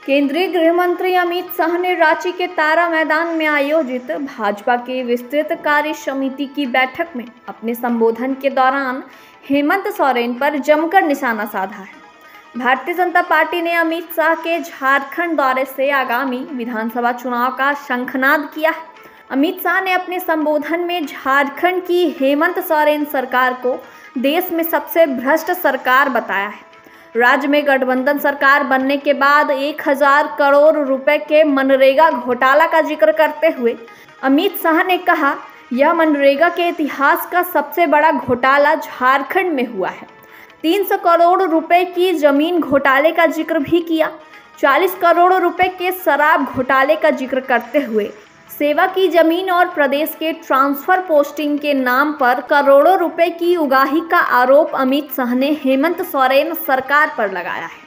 केंद्रीय गृह मंत्री अमित शाह ने रांची के तारा मैदान में आयोजित भाजपा की विस्तृत कार्य समिति की बैठक में अपने संबोधन के दौरान हेमंत सोरेन पर जमकर निशाना साधा है। भारतीय जनता पार्टी ने अमित शाह के झारखंड दौरे से आगामी विधानसभा चुनाव का शंखनाद किया है। अमित शाह ने अपने संबोधन में झारखंड की हेमंत सोरेन सरकार को देश में सबसे भ्रष्ट सरकार बताया है। राज्य में गठबंधन सरकार बनने के बाद 1000 करोड़ रुपए के मनरेगा घोटाला का जिक्र करते हुए अमित शाह ने कहा, यह मनरेगा के इतिहास का सबसे बड़ा घोटाला झारखंड में हुआ है। 300 करोड़ रुपए की जमीन घोटाले का जिक्र भी किया। 40 करोड़ रुपए के शराब घोटाले का जिक्र करते हुए सेवा की जमीन और प्रदेश के ट्रांसफर पोस्टिंग के नाम पर करोड़ों रुपए की उगाही का आरोप अमित शाह ने हेमंत सोरेन सरकार पर लगाया है।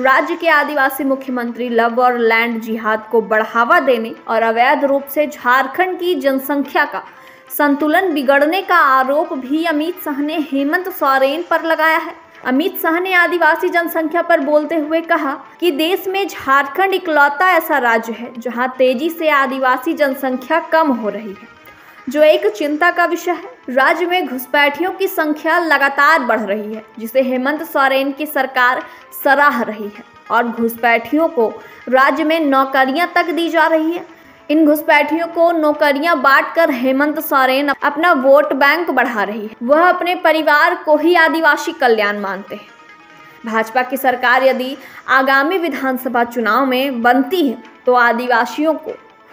राज्य के आदिवासी मुख्यमंत्री लव और लैंड जिहाद को बढ़ावा देने और अवैध रूप से झारखंड की जनसंख्या का संतुलन बिगड़ने का आरोप भी अमित शाह ने हेमंत सोरेन पर लगाया है। अमित शाह ने आदिवासी जनसंख्या पर बोलते हुए कहा कि देश में झारखंड इकलौता ऐसा राज्य है जहां तेजी से आदिवासी जनसंख्या कम हो रही है, जो एक चिंता का विषय है। राज्य में घुसपैठियों की संख्या लगातार बढ़ रही है, जिसे हेमंत सोरेन की सरकार सराह रही है और घुसपैठियों को राज्य में नौकरियां तक दी जा रही है। इन घुसपैठियों को नौकरियां बांटकर हेमंत सोरेन अपना वोट बैंक बढ़ा रही है। वह अपने परिवार को ही आदिवासी कल्याण मानते हैं। भाजपा की सरकार यदि आगामी विधानसभा चुनाव में बनती है तो आदिवासियों को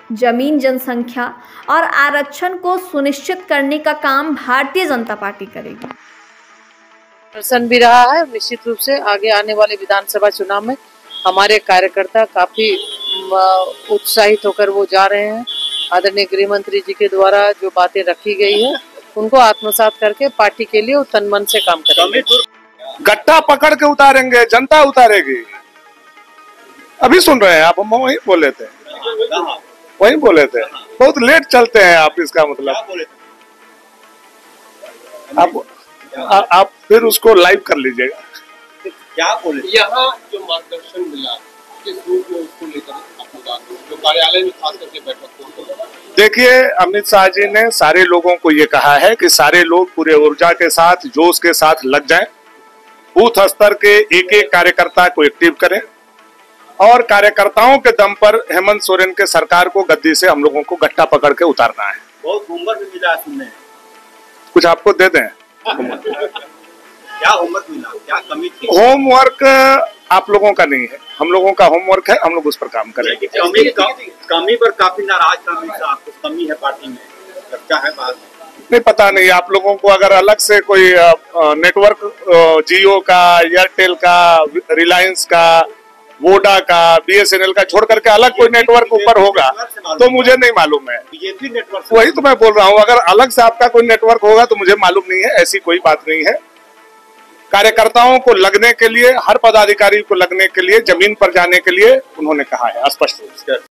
जमीन, जनसंख्या और आरक्षण को सुनिश्चित करने का काम भारतीय जनता पार्टी करेगी। प्रसन्न भी रहा है। निश्चित रूप से आगे आने वाले विधानसभा चुनाव में हमारे कार्यकर्ता काफी उत्साहित होकर वो जा रहे हैं। आदरणीय गृह मंत्री जी के द्वारा जो बातें रखी गई है उनको आत्मसात करके पार्टी के लिए तन मन से काम करेंगे। गट्टा पकड़ के उतारेंगे, जनता उतारेगी। अभी सुन रहे हैं आप, हम वही बोले थे, बहुत लेट चलते हैं आप, इसका मतलब आप फिर उसको लाइव कर लीजिएगा। क्या बोले यहाँ जो मार्गदर्शन मिला किस रूप में उसको लेकर जो कार्यालय में खास करके बैठक। देखिए, अमित शाह जी ने सारे लोगों को ये कहा है कि सारे लोग पूरे ऊर्जा के साथ, जोश के साथ लग जाएं, बूथ स्तर के एक एक कार्यकर्ता को एक्टिव करें और कार्यकर्ताओं के दम पर हेमंत सोरेन के सरकार को गद्दी से हम लोगों को गट्टा पकड़ के उतारना है। बहुत होमवर्क भी मिला सुनने, कुछ आपको दे दें। क्या होमवर्क मिला, क्या कमी थी? होमवर्क आप लोगों का नहीं है, हम लोगों का होमवर्क है, हम लोग उस पर काम करेंगे। कमी पर काफी नाराज था, कुछ कमी है पार्टी में, चर्चा है बात नहीं, पता नहीं आप लोगों को अगर अलग से कोई नेटवर्क जियो का, एयरटेल का, रिलायंस का, वोडा का, BSNL का छोड़ करके अलग कोई नेटवर्क ऊपर होगा तो मुझे नहीं मालूम है। बीजेपी नेटवर्क, वही तो मैं बोल रहा हूँ, अगर अलग से आपका कोई नेटवर्क होगा तो मुझे मालूम नहीं है, ऐसी कोई बात नहीं है। कार्यकर्ताओं को लगने के लिए, हर पदाधिकारी को लगने के लिए, जमीन पर जाने के लिए उन्होंने कहा है स्पष्ट रूप से।